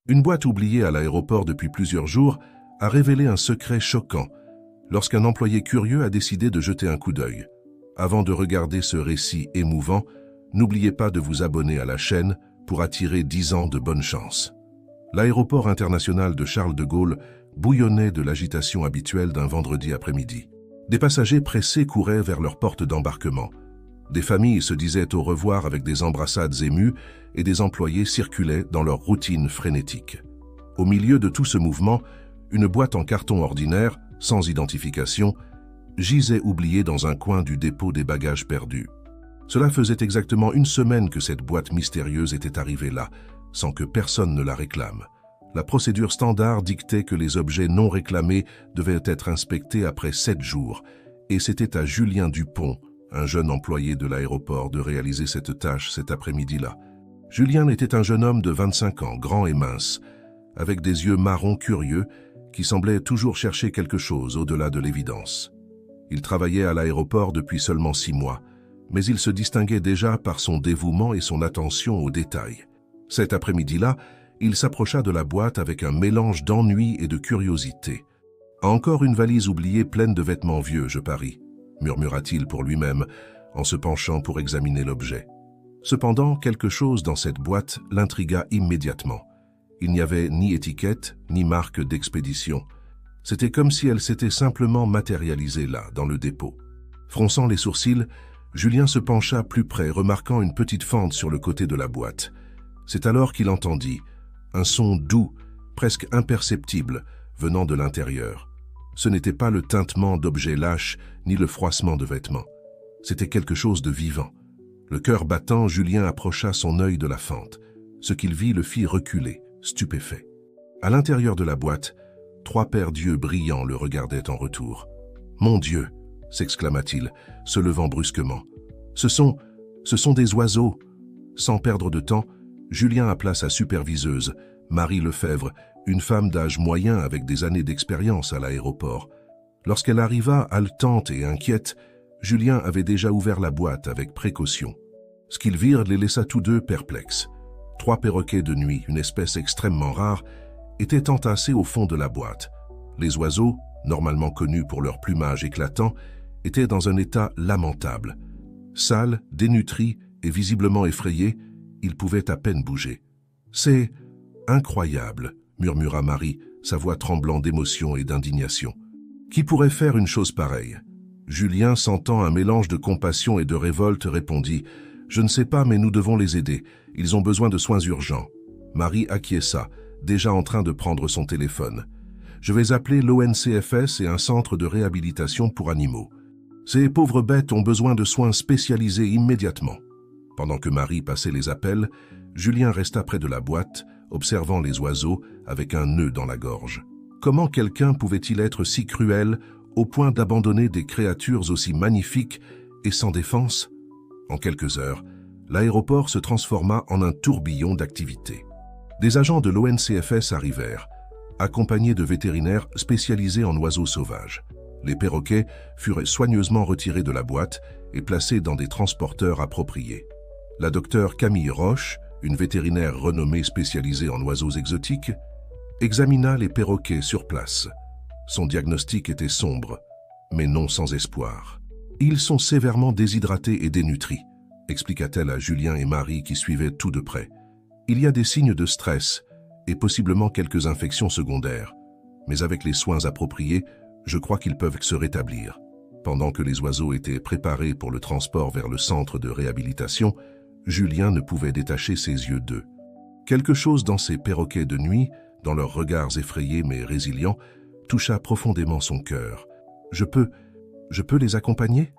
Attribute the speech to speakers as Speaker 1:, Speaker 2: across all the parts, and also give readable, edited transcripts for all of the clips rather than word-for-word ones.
Speaker 1: Une boîte oubliée à l'aéroport depuis plusieurs jours a révélé un secret choquant lorsqu'un employé curieux a décidé de jeter un coup d'œil. Avant de regarder ce récit émouvant, n'oubliez pas de vous abonner à la chaîne pour attirer 10 ans de bonne chance. L'aéroport international de Charles de Gaulle bouillonnait de l'agitation habituelle d'un vendredi après-midi. Des passagers pressés couraient vers leur porte d'embarquement. Des familles se disaient au revoir avec des embrassades émues et des employés circulaient dans leur routine frénétique. Au milieu de tout ce mouvement, une boîte en carton ordinaire, sans identification, gisait oubliée dans un coin du dépôt des bagages perdus. Cela faisait exactement une semaine que cette boîte mystérieuse était arrivée là, sans que personne ne la réclame. La procédure standard dictait que les objets non réclamés devaient être inspectés après 7 jours, et c'était à Julien Dupont, un jeune employé de l'aéroport, de réaliser cette tâche cet après-midi-là. Julien était un jeune homme de 25 ans, grand et mince, avec des yeux marrons curieux qui semblaient toujours chercher quelque chose au-delà de l'évidence. Il travaillait à l'aéroport depuis seulement 6 mois, mais il se distinguait déjà par son dévouement et son attention aux détails. Cet après-midi-là, il s'approcha de la boîte avec un mélange d'ennui et de curiosité. « Encore une valise oubliée pleine de vêtements vieux, je parie », murmura-t-il pour lui-même, en se penchant pour examiner l'objet. Cependant, quelque chose dans cette boîte l'intrigua immédiatement. Il n'y avait ni étiquette, ni marque d'expédition. C'était comme si elle s'était simplement matérialisée là, dans le dépôt. Fronçant les sourcils, Julien se pencha plus près, remarquant une petite fente sur le côté de la boîte. C'est alors qu'il entendit un son doux, presque imperceptible, venant de l'intérieur. Ce n'était pas le tintement d'objets lâches, ni le froissement de vêtements. C'était quelque chose de vivant. Le cœur battant, Julien approcha son œil de la fente. Ce qu'il vit le fit reculer, stupéfait. À l'intérieur de la boîte, 3 paires d'yeux brillants le regardaient en retour. « Mon Dieu !» s'exclama-t-il, se levant brusquement. « Ce sont des oiseaux !» Sans perdre de temps, Julien appela sa superviseuse, Marie Lefebvre, une femme d'âge moyen avec des années d'expérience à l'aéroport. Lorsqu'elle arriva, haletante et inquiète, Julien avait déjà ouvert la boîte avec précaution. Ce qu'ils virent les laissa tous deux perplexes. 3 perroquets de nuit, une espèce extrêmement rare, étaient entassés au fond de la boîte. Les oiseaux, normalement connus pour leur plumage éclatant, étaient dans un état lamentable. Sales, dénutris et visiblement effrayés, ils pouvaient à peine bouger. « C'est incroyable », murmura Marie, sa voix tremblant d'émotion et d'indignation. « Qui pourrait faire une chose pareille ?» Julien, sentant un mélange de compassion et de révolte, répondit « Je ne sais pas, mais nous devons les aider. Ils ont besoin de soins urgents. » Marie acquiesça, déjà en train de prendre son téléphone. « Je vais appeler l'ONCFS et un centre de réhabilitation pour animaux. Ces pauvres bêtes ont besoin de soins spécialisés immédiatement. » Pendant que Marie passait les appels, Julien resta près de la boîte, observant les oiseaux avec un nœud dans la gorge. Comment quelqu'un pouvait-il être si cruel au point d'abandonner des créatures aussi magnifiques et sans défense? En quelques heures, l'aéroport se transforma en un tourbillon d'activités. Des agents de l'ONCFS arrivèrent, accompagnés de vétérinaires spécialisés en oiseaux sauvages. Les perroquets furent soigneusement retirés de la boîte et placés dans des transporteurs appropriés. La docteure Camille Roche, une vétérinaire renommée spécialisée en oiseaux exotiques, examina les perroquets sur place. Son diagnostic était sombre, mais non sans espoir. « Ils sont sévèrement déshydratés et dénutris », expliqua-t-elle à Julien et Marie qui suivaient tout de près. « Il y a des signes de stress et possiblement quelques infections secondaires, mais avec les soins appropriés, je crois qu'ils peuvent se rétablir. » Pendant que les oiseaux étaient préparés pour le transport vers le centre de réhabilitation, Julien ne pouvait détacher ses yeux d'eux. Quelque chose dans ces perroquets de nuit, dans leurs regards effrayés mais résilients, toucha profondément son cœur. « Je peux les accompagner ?»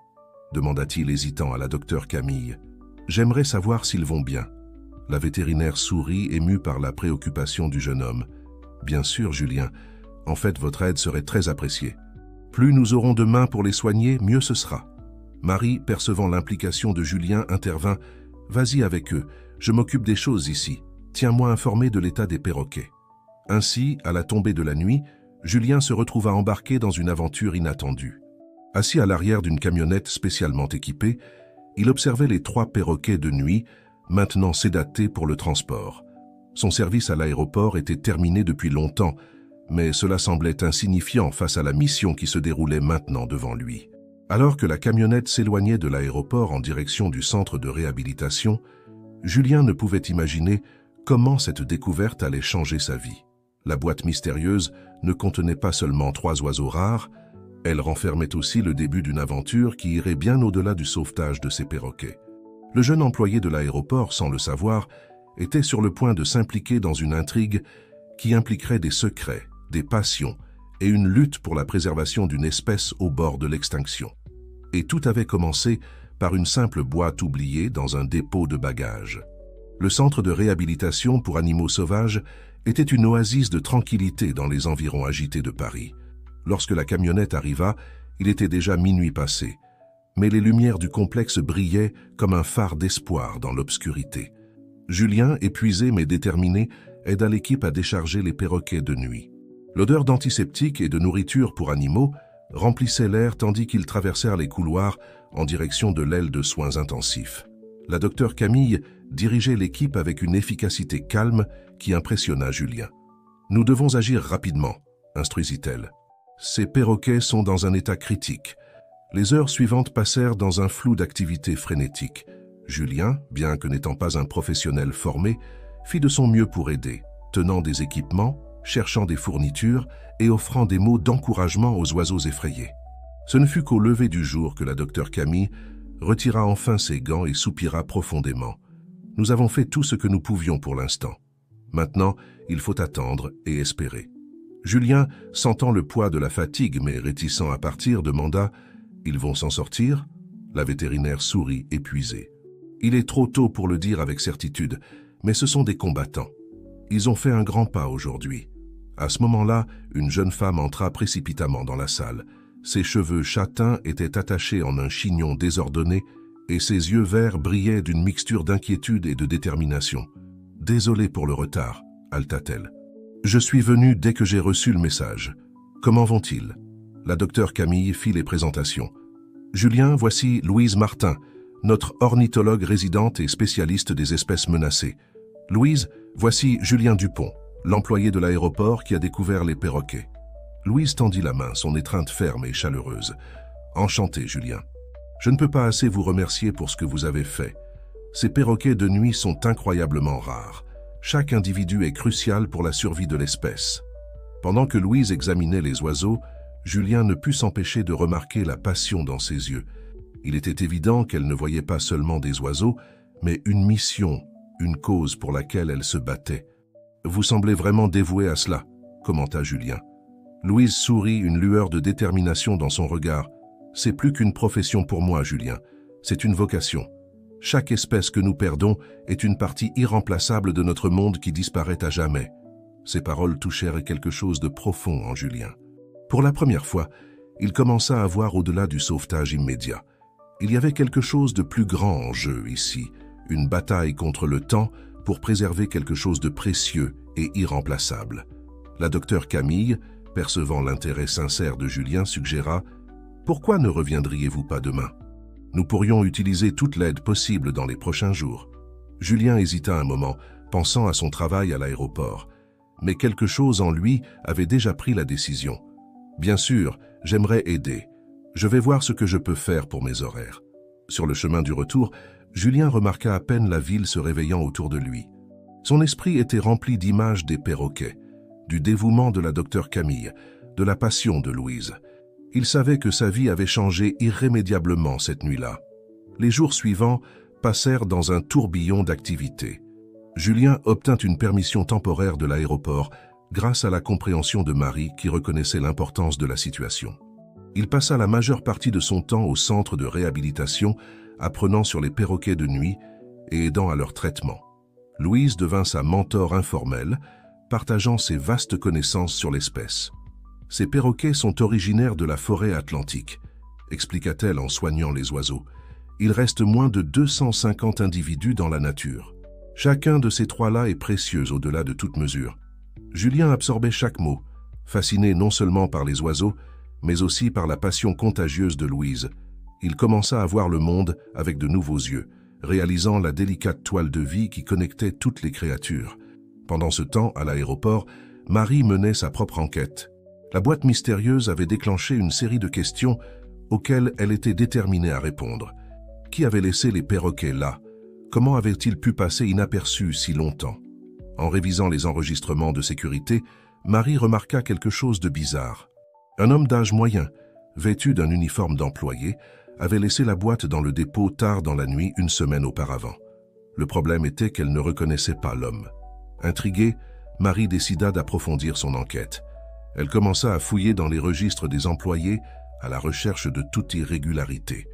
Speaker 1: demanda-t-il hésitant à la docteure Camille. « J'aimerais savoir s'ils vont bien. » La vétérinaire sourit, émue par la préoccupation du jeune homme. « Bien sûr, Julien. En fait, votre aide serait très appréciée. Plus nous aurons de mains pour les soigner, mieux ce sera. » Marie, percevant l'implication de Julien, intervint. « Vas-y avec eux, je m'occupe des choses ici. Tiens-moi informé de l'état des perroquets. » Ainsi, à la tombée de la nuit, Julien se retrouva embarqué dans une aventure inattendue. Assis à l'arrière d'une camionnette spécialement équipée, il observait les 3 perroquets de nuit, maintenant sédatés pour le transport. Son service à l'aéroport était terminé depuis longtemps, mais cela semblait insignifiant face à la mission qui se déroulait maintenant devant lui. Alors que la camionnette s'éloignait de l'aéroport en direction du centre de réhabilitation, Julien ne pouvait imaginer comment cette découverte allait changer sa vie. La boîte mystérieuse ne contenait pas seulement 3 oiseaux rares, elle renfermait aussi le début d'une aventure qui irait bien au-delà du sauvetage de ces perroquets. Le jeune employé de l'aéroport, sans le savoir, était sur le point de s'impliquer dans une intrigue qui impliquerait des secrets, des passions et une lutte pour la préservation d'une espèce au bord de l'extinction. Et tout avait commencé par une simple boîte oubliée dans un dépôt de bagages. Le centre de réhabilitation pour animaux sauvages était une oasis de tranquillité dans les environs agités de Paris. Lorsque la camionnette arriva, il était déjà minuit passé, mais les lumières du complexe brillaient comme un phare d'espoir dans l'obscurité. Julien, épuisé mais déterminé, aida l'équipe à décharger les perroquets de nuit. L'odeur d'antiseptique et de nourriture pour animaux remplissait l'air tandis qu'ils traversèrent les couloirs en direction de l'aile de soins intensifs. La docteure Camille dirigeait l'équipe avec une efficacité calme qui impressionna Julien. « Nous devons agir rapidement », instruisit-elle. « Ces perroquets sont dans un état critique. » Les heures suivantes passèrent dans un flou d'activité frénétique. Julien, bien que n'étant pas un professionnel formé, fit de son mieux pour aider, tenant des équipements, cherchant des fournitures et offrant des mots d'encouragement aux oiseaux effrayés. Ce ne fut qu'au lever du jour que la docteure Camille retira enfin ses gants et soupira profondément. « Nous avons fait tout ce que nous pouvions pour l'instant. Maintenant, il faut attendre et espérer. » Julien, sentant le poids de la fatigue mais réticent à partir, demanda « Ils vont s'en sortir ?» La vétérinaire sourit, épuisée. « Il est trop tôt pour le dire avec certitude, mais ce sont des combattants. Ils ont fait un grand pas aujourd'hui. » À ce moment-là, une jeune femme entra précipitamment dans la salle. Ses cheveux châtains étaient attachés en un chignon désordonné et ses yeux verts brillaient d'une mixture d'inquiétude et de détermination. « Désolée pour le retard, » haleta-t-elle. « Je suis venue dès que j'ai reçu le message. Comment vont-ils » La docteure Camille fit les présentations. « Julien, voici Louise Martin, notre ornithologue résidente et spécialiste des espèces menacées. Louise, voici Julien Dupont, l'employé de l'aéroport qui a découvert les perroquets. » Louise tendit la main, son étreinte ferme et chaleureuse. « Enchanté, Julien. Je ne peux pas assez vous remercier pour ce que vous avez fait. Ces perroquets de nuit sont incroyablement rares. Chaque individu est crucial pour la survie de l'espèce. » Pendant que Louise examinait les oiseaux, Julien ne put s'empêcher de remarquer la passion dans ses yeux. Il était évident qu'elle ne voyait pas seulement des oiseaux, mais une mission, une cause pour laquelle elle se battait. « Vous semblez vraiment dévoué à cela, » commenta Julien. Louise sourit, une lueur de détermination dans son regard. « C'est plus qu'une profession pour moi, Julien. C'est une vocation. Chaque espèce que nous perdons est une partie irremplaçable de notre monde qui disparaît à jamais. » Ces paroles touchèrent quelque chose de profond en Julien. Pour la première fois, il commença à voir au-delà du sauvetage immédiat. Il y avait quelque chose de plus grand en jeu ici, une bataille contre le temps pour préserver quelque chose de précieux et irremplaçable. La docteure Camille, percevant l'intérêt sincère de Julien, suggéra « Pourquoi ne reviendriez-vous pas demain? Nous pourrions utiliser toute l'aide possible dans les prochains jours. » Julien hésita un moment, pensant à son travail à l'aéroport. Mais quelque chose en lui avait déjà pris la décision. « Bien sûr, j'aimerais aider. Je vais voir ce que je peux faire pour mes horaires. » Sur le chemin du retour, Julien remarqua à peine la ville se réveillant autour de lui. Son esprit était rempli d'images des perroquets, du dévouement de la docteure Camille, de la passion de Louise. Il savait que sa vie avait changé irrémédiablement cette nuit-là. Les jours suivants passèrent dans un tourbillon d'activités. Julien obtint une permission temporaire de l'aéroport grâce à la compréhension de Marie qui reconnaissait l'importance de la situation. Il passa la majeure partie de son temps au centre de réhabilitation, apprenant sur les perroquets de nuit et aidant à leur traitement. Louise devint sa mentor informelle, partageant ses vastes connaissances sur l'espèce. « Ces perroquets sont originaires de la forêt atlantique », expliqua-t-elle en soignant les oiseaux. « Il reste moins de 250 individus dans la nature. Chacun de ces trois-là est précieux au-delà de toute mesure. » Julien absorbait chaque mot, fasciné non seulement par les oiseaux, mais aussi par la passion contagieuse de Louise. Il commença à voir le monde avec de nouveaux yeux, réalisant la délicate toile de vie qui connectait toutes les créatures. Pendant ce temps, à l'aéroport, Marie menait sa propre enquête. La boîte mystérieuse avait déclenché une série de questions auxquelles elle était déterminée à répondre. Qui avait laissé les perroquets là? Comment avaient-ils pu passer inaperçus si longtemps? En révisant les enregistrements de sécurité, Marie remarqua quelque chose de bizarre. Un homme d'âge moyen, vêtu d'un uniforme d'employé, avait laissé la boîte dans le dépôt tard dans la nuit une semaine auparavant. Le problème était qu'elle ne reconnaissait pas l'homme. Intriguée, Marie décida d'approfondir son enquête. Elle commença à fouiller dans les registres des employés à la recherche de toute irrégularité.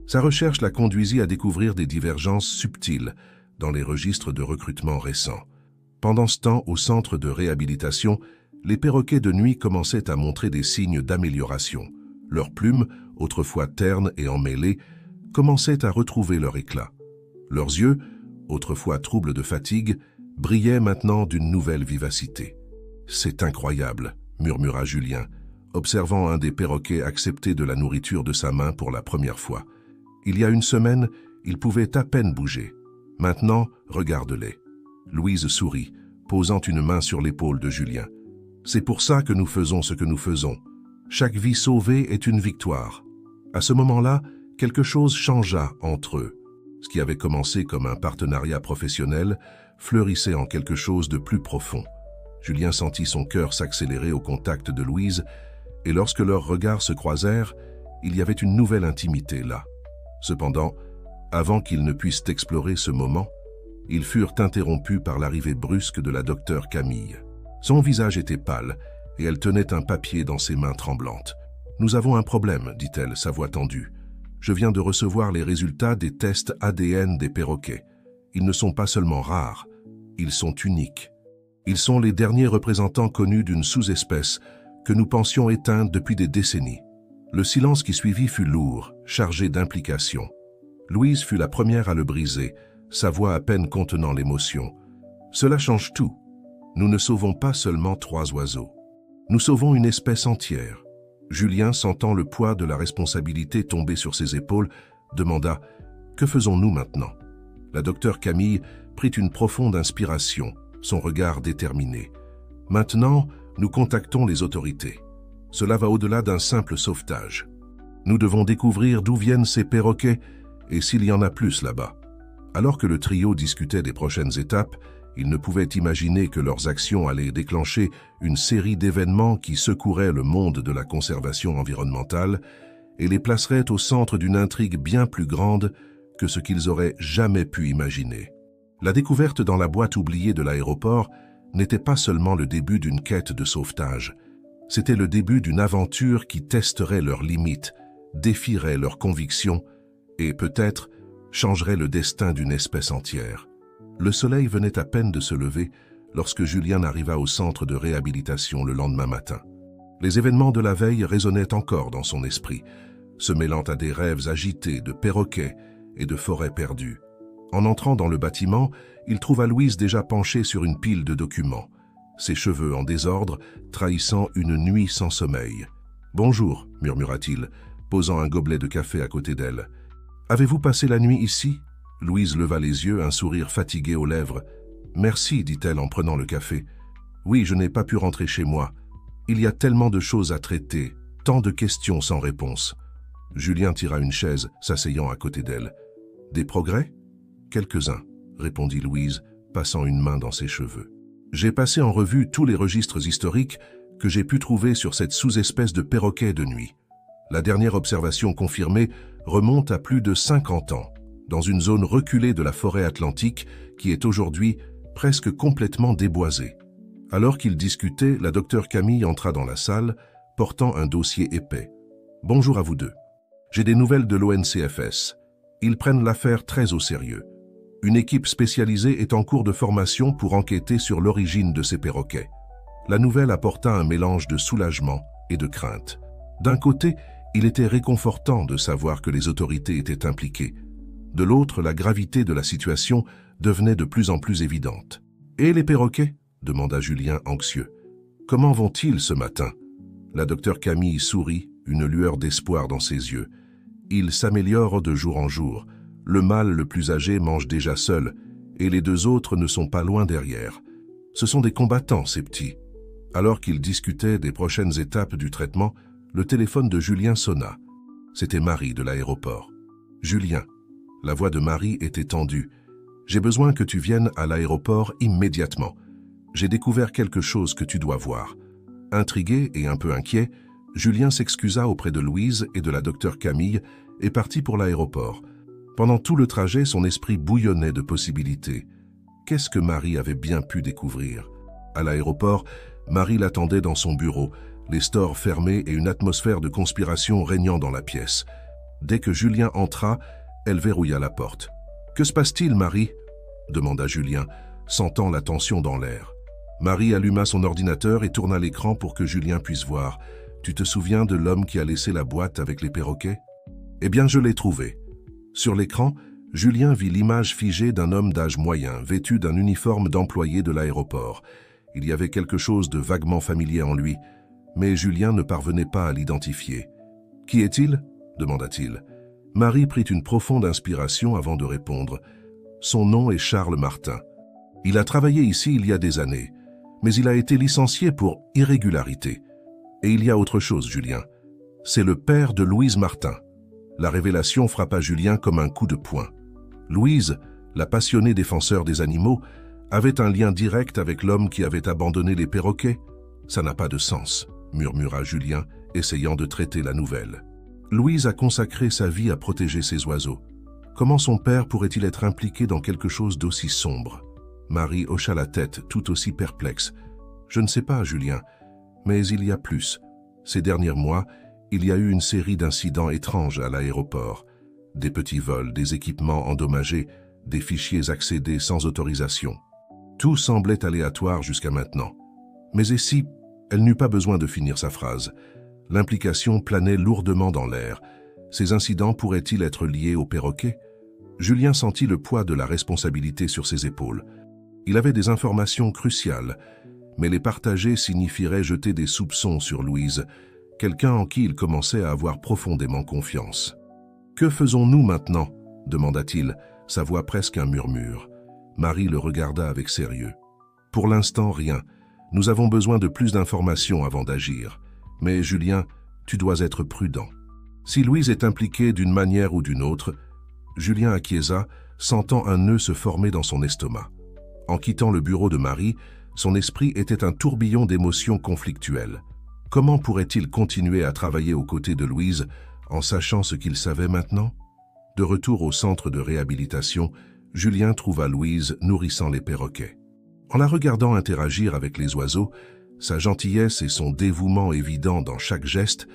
Speaker 1: Sa recherche la conduisit à découvrir des divergences subtiles dans les registres de recrutement récents. Pendant ce temps, au centre de réhabilitation, les perroquets de nuit commençaient à montrer des signes d'amélioration. Leurs plumes, autrefois ternes et emmêlées, commençaient à retrouver leur éclat. Leurs yeux, autrefois troubles de fatigue, brillaient maintenant d'une nouvelle vivacité. « C'est incroyable », murmura Julien, observant un des perroquets accepter de la nourriture de sa main pour la première fois. Il y a une semaine, il pouvait à peine bouger. Maintenant, regarde-les. Louise sourit, posant une main sur l'épaule de Julien. « C'est pour ça que nous faisons ce que nous faisons. Chaque vie sauvée est une victoire. » À ce moment-là, quelque chose changea entre eux. Ce qui avait commencé comme un partenariat professionnel fleurissait en quelque chose de plus profond. Julien sentit son cœur s'accélérer au contact de Louise, et lorsque leurs regards se croisèrent, il y avait une nouvelle intimité là. Cependant, avant qu'ils ne puissent explorer ce moment, ils furent interrompus par l'arrivée brusque de la docteure Camille. Son visage était pâle, et elle tenait un papier dans ses mains tremblantes. « Nous avons un problème, dit-elle, sa voix tendue. Je viens de recevoir les résultats des tests ADN des perroquets. Ils ne sont pas seulement rares, ils sont uniques. Ils sont les derniers représentants connus d'une sous-espèce que nous pensions éteindre depuis des décennies. » Le silence qui suivit fut lourd, chargé d'implications. Louise fut la première à le briser, sa voix à peine contenant l'émotion. « Cela change tout. Nous ne sauvons pas seulement 3 oiseaux. Nous sauvons une espèce entière. » Julien, sentant le poids de la responsabilité tomber sur ses épaules, demanda « Que faisons-nous maintenant ?» La docteure Camille prit une profonde inspiration, son regard déterminé. « Maintenant, nous contactons les autorités. Cela va au-delà d'un simple sauvetage. Nous devons découvrir d'où viennent ces perroquets et s'il y en a plus là-bas. » Alors que le trio discutait des prochaines étapes, ils ne pouvaient imaginer que leurs actions allaient déclencher une série d'événements qui secoueraient le monde de la conservation environnementale et les placeraient au centre d'une intrigue bien plus grande que ce qu'ils auraient jamais pu imaginer. La découverte dans la boîte oubliée de l'aéroport n'était pas seulement le début d'une quête de sauvetage. C'était le début d'une aventure qui testerait leurs limites, défierait leurs convictions et peut-être changerait le destin d'une espèce entière. Le soleil venait à peine de se lever lorsque Julien arriva au centre de réhabilitation le lendemain matin. Les événements de la veille résonnaient encore dans son esprit, se mêlant à des rêves agités de perroquets et de forêts perdues. En entrant dans le bâtiment, il trouva Louise déjà penchée sur une pile de documents, ses cheveux en désordre, trahissant une nuit sans sommeil. « Bonjour », murmura-t-il, posant un gobelet de café à côté d'elle. « Avez-vous passé la nuit ici ?» Louise leva les yeux, un sourire fatigué aux lèvres. « Merci, dit-elle en prenant le café. Oui, je n'ai pas pu rentrer chez moi. Il y a tellement de choses à traiter, tant de questions sans réponse. » Julien tira une chaise, s'asseyant à côté d'elle. « Des progrès ?»« Quelques-uns, » répondit Louise, passant une main dans ses cheveux. « J'ai passé en revue tous les registres historiques que j'ai pu trouver sur cette sous-espèce de perroquet de nuit. La dernière observation confirmée remonte à plus de 50 ans, dans une zone reculée de la forêt atlantique qui est aujourd'hui presque complètement déboisée. » Alors qu'ils discutaient, la docteure Camille entra dans la salle, portant un dossier épais. « Bonjour à vous deux. J'ai des nouvelles de l'ONCFS. Ils prennent l'affaire très au sérieux. Une équipe spécialisée est en cours de formation pour enquêter sur l'origine de ces perroquets. » La nouvelle apporta un mélange de soulagement et de crainte. D'un côté, il était réconfortant de savoir que les autorités étaient impliquées. De l'autre, la gravité de la situation devenait de plus en plus évidente. « Et les perroquets ?» demanda Julien anxieux. « Comment vont-ils ce matin ?» La docteure Camille sourit, une lueur d'espoir dans ses yeux. « Ils s'améliorent de jour en jour. Le mâle le plus âgé mange déjà seul, et les 2 autres ne sont pas loin derrière. Ce sont des combattants, ces petits. » Alors qu'ils discutaient des prochaines étapes du traitement, le téléphone de Julien sonna. C'était Marie de l'aéroport. « Julien. » La voix de Marie était tendue. « J'ai besoin que tu viennes à l'aéroport immédiatement. J'ai découvert quelque chose que tu dois voir. » Intrigué et un peu inquiet, Julien s'excusa auprès de Louise et de la docteure Camille et partit pour l'aéroport. Pendant tout le trajet, son esprit bouillonnait de possibilités. Qu'est-ce que Marie avait bien pu découvrir? À l'aéroport, Marie l'attendait dans son bureau, les stores fermés et une atmosphère de conspiration régnant dans la pièce. Dès que Julien entra, elle verrouilla la porte. « Que se passe-t-il, Marie ?» demanda Julien, sentant la tension dans l'air. Marie alluma son ordinateur et tourna l'écran pour que Julien puisse voir. « Tu te souviens de l'homme qui a laissé la boîte avec les perroquets ? » « Eh bien, je l'ai trouvé. » Sur l'écran, Julien vit l'image figée d'un homme d'âge moyen, vêtu d'un uniforme d'employé de l'aéroport. Il y avait quelque chose de vaguement familier en lui, mais Julien ne parvenait pas à l'identifier. « Qui est-il » demanda-t-il. Marie prit une profonde inspiration avant de répondre. « Son nom est Charles Martin. Il a travaillé ici il y a des années, mais il a été licencié pour irrégularité. Et il y a autre chose, Julien. C'est le père de Louise Martin. » La révélation frappa Julien comme un coup de poing. Louise, la passionnée défenseur des animaux, avait un lien direct avec l'homme qui avait abandonné les perroquets. « Ça n'a pas de sens », murmura Julien, essayant de traiter la nouvelle. Louise a consacré sa vie à protéger ses oiseaux. Comment son père pourrait-il être impliqué dans quelque chose d'aussi sombre? Marie hocha la tête, tout aussi perplexe. « Je ne sais pas, Julien, mais il y a plus. Ces derniers mois, il y a eu une série d'incidents étranges à l'aéroport. Des petits vols, des équipements endommagés, des fichiers accédés sans autorisation. Tout semblait aléatoire jusqu'à maintenant. Mais et si, elle n'eut pas besoin de finir sa phrase. L'implication planait lourdement dans l'air. Ces incidents pourraient-ils être liés au perroquet? Julien sentit le poids de la responsabilité sur ses épaules. Il avait des informations cruciales, mais les partager signifierait jeter des soupçons sur Louise, quelqu'un en qui il commençait à avoir profondément confiance. « Que faisons-nous maintenant » demanda-t-il, sa voix presque un murmure. Marie le regarda avec sérieux. « Pour l'instant, rien. Nous avons besoin de plus d'informations avant d'agir. Mais Julien, tu dois être prudent. Si Louise est impliquée d'une manière ou d'une autre, » Julien acquiesça, sentant un nœud se former dans son estomac. En quittant le bureau de Marie, son esprit était un tourbillon d'émotions conflictuelles. Comment pourrait-il continuer à travailler aux côtés de Louise en sachant ce qu'il savait maintenant? De retour au centre de réhabilitation, Julien trouva Louise nourrissant les perroquets. En la regardant interagir avec les oiseaux, sa gentillesse et son dévouement évident dans chaque geste,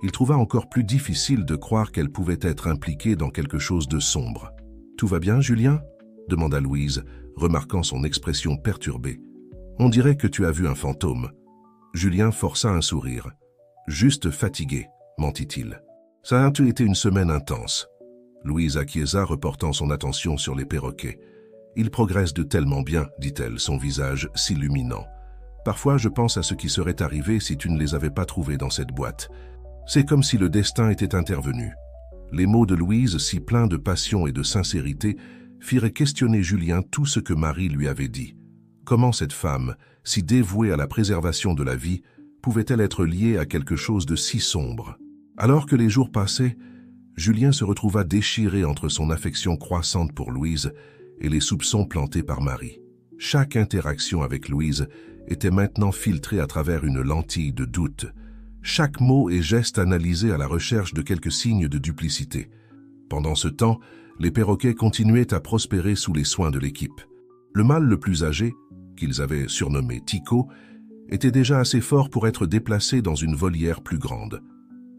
Speaker 1: il trouva encore plus difficile de croire qu'elle pouvait être impliquée dans quelque chose de sombre. « Tout va bien, Julien » demanda Louise, remarquant son expression perturbée. « On dirait que tu as vu un fantôme. » Julien força un sourire. « Juste fatigué, mentit-il. Ça a été une semaine intense. » Louise acquiesça, reportant son attention sur les perroquets. « Ils progressent de tellement bien, dit-elle, son visage s'illuminant. Parfois, je pense à ce qui serait arrivé si tu ne les avais pas trouvés dans cette boîte. C'est comme si le destin était intervenu. » Les mots de Louise, si pleins de passion et de sincérité, firent questionner Julien tout ce que Marie lui avait dit. Comment cette femme, si dévouée à la préservation de la vie, pouvait-elle être liée à quelque chose de si sombre? Alors que les jours passaient, Julien se retrouva déchiré entre son affection croissante pour Louise et les soupçons plantés par Marie. Chaque interaction avec Louise était maintenant filtrée à travers une lentille de doute. Chaque mot et geste analysé à la recherche de quelques signes de duplicité. Pendant ce temps, les perroquets continuaient à prospérer sous les soins de l'équipe. Le mâle le plus âgé, qu'ils avaient surnommé Tico, était déjà assez fort pour être déplacé dans une volière plus grande.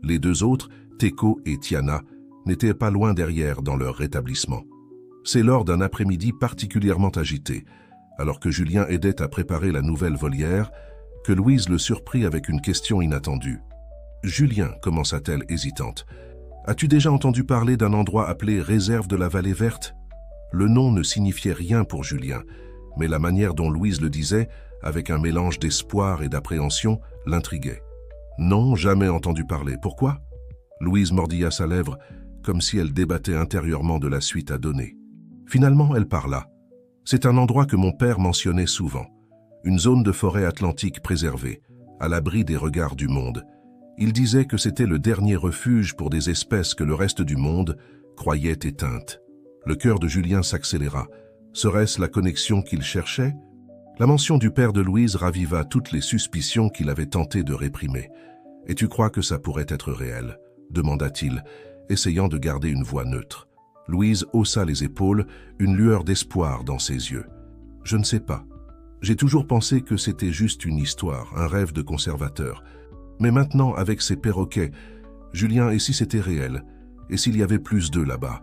Speaker 1: Les deux autres, Teco et Tiana, n'étaient pas loin derrière dans leur rétablissement. C'est lors d'un après-midi particulièrement agité, alors que Julien aidait à préparer la nouvelle volière, que Louise le surprit avec une question inattendue. « Julien, commença-t-elle hésitante, as-tu déjà entendu parler d'un endroit appelé Réserve de la Vallée Verte ?» Le nom ne signifiait rien pour Julien, mais la manière dont Louise le disait, avec un mélange d'espoir et d'appréhension, l'intriguait. « Non, jamais entendu parler. Pourquoi ?» Louise mordilla sa lèvre, comme si elle débattait intérieurement de la suite à donner. Finalement, elle parla. « C'est un endroit que mon père mentionnait souvent. une zone de forêt atlantique préservée, à l'abri des regards du monde. Il disait que c'était le dernier refuge pour des espèces que le reste du monde croyait éteintes. Le cœur de Julien s'accéléra. Serait-ce la connexion qu'il cherchait? La mention du père de Louise raviva toutes les suspicions qu'il avait tenté de réprimer. « Et tu crois que ça pourrait être réel ?» demanda-t-il, essayant de garder une voix neutre. Louise haussa les épaules, une lueur d'espoir dans ses yeux. « Je ne sais pas. J'ai toujours pensé que c'était juste une histoire, un rêve de conservateur. Mais maintenant, avec ces perroquets, Julien, et si c'était réel? Et s'il y avait plus d'eux là-bas? »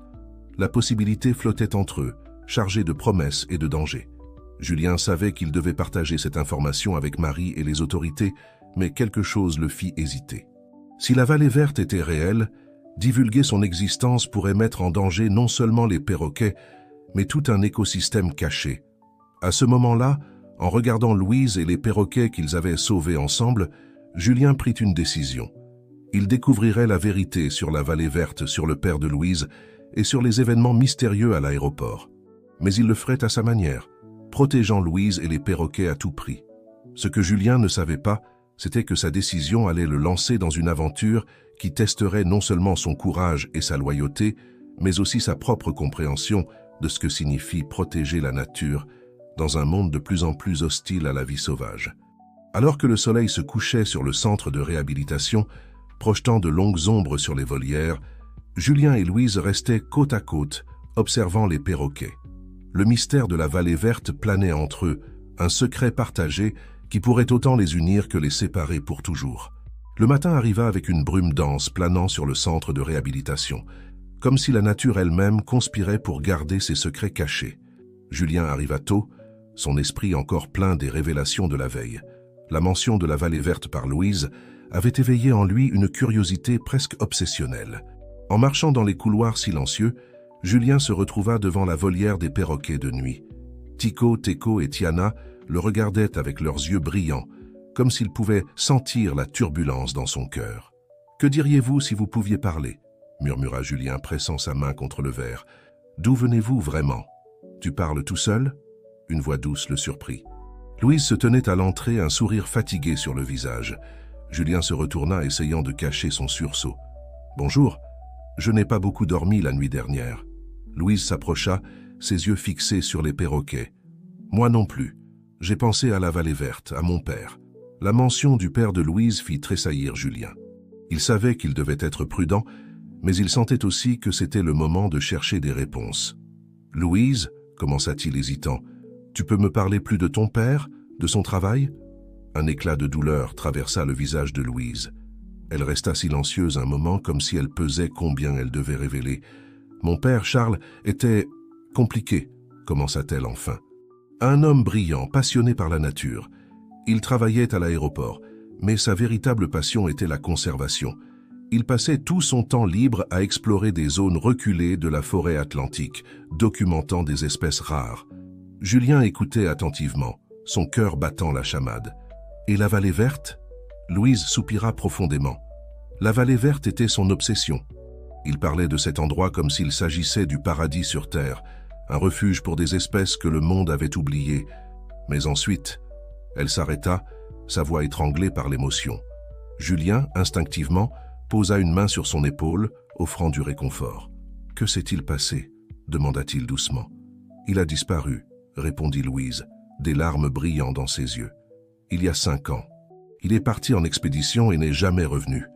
Speaker 1: La possibilité flottait entre eux, chargée de promesses et de dangers. Julien savait qu'il devait partager cette information avec Marie et les autorités, mais quelque chose le fit hésiter. Si la vallée verte était réelle, divulguer son existence pourrait mettre en danger non seulement les perroquets, mais tout un écosystème caché. À ce moment-là, en regardant Louise et les perroquets qu'ils avaient sauvés ensemble, Julien prit une décision. Il découvrirait la vérité sur la vallée verte, sur le père de Louise et sur les événements mystérieux à l'aéroport. Mais il le ferait à sa manière, protégeant Louise et les perroquets à tout prix. Ce que Julien ne savait pas, c'était que sa décision allait le lancer dans une aventure qui testerait non seulement son courage et sa loyauté, mais aussi sa propre compréhension de ce que signifie protéger la nature dans un monde de plus en plus hostile à la vie sauvage. Alors que le soleil se couchait sur le centre de réhabilitation, projetant de longues ombres sur les volières, Julien et Louise restaient côte à côte, observant les perroquets. Le mystère de la vallée verte planait entre eux, un secret partagé qui pourrait autant les unir que les séparer pour toujours. Le matin arriva avec une brume dense planant sur le centre de réhabilitation, comme si la nature elle-même conspirait pour garder ses secrets cachés. Julien arriva tôt, son esprit encore plein des révélations de la veille. La mention de la vallée verte par Louise avait éveillé en lui une curiosité presque obsessionnelle. En marchant dans les couloirs silencieux, Julien se retrouva devant la volière des perroquets de nuit. Tico, Teco et Tiana le regardaient avec leurs yeux brillants, comme s'ils pouvaient sentir la turbulence dans son cœur. « Que diriez-vous si vous pouviez parler ?» murmura Julien, pressant sa main contre le verre. « D'où venez-vous vraiment? Tu parles tout seul ?» Une voix douce le surprit. Louise se tenait à l'entrée, un sourire fatigué sur le visage. Julien se retourna, essayant de cacher son sursaut. « Bonjour, je n'ai pas beaucoup dormi la nuit dernière. » Louise s'approcha, ses yeux fixés sur les perroquets. « Moi non plus. J'ai pensé à la vallée verte, à mon père. » La mention du père de Louise fit tressaillir Julien. Il savait qu'il devait être prudent, mais il sentait aussi que c'était le moment de chercher des réponses. « Louise, commença-t-il hésitant, tu peux me parler plus de ton père, de son travail ?» Un éclat de douleur traversa le visage de Louise. Elle resta silencieuse un moment, comme si elle pesait combien elle devait révéler. « Mon père, Charles, était compliqué, commença-t-elle enfin. Un homme brillant, passionné par la nature. Il travaillait à l'aéroport, mais sa véritable passion était la conservation. Il passait tout son temps libre à explorer des zones reculées de la forêt atlantique, documentant des espèces rares. Julien écoutait attentivement, son cœur battant la chamade. Et la vallée verte? Louise soupira profondément. La vallée verte était son obsession. Il parlait de cet endroit comme s'il s'agissait du paradis sur Terre, un refuge pour des espèces que le monde avait oubliées. Mais ensuite, elle s'arrêta, sa voix étranglée par l'émotion. Julien, instinctivement, posa une main sur son épaule, offrant du réconfort. « Que s'est-il passé ?» demanda-t-il doucement. « Il a disparu, » répondit Louise, des larmes brillant dans ses yeux. « Il y a 5 ans. Il est parti en expédition et n'est jamais revenu.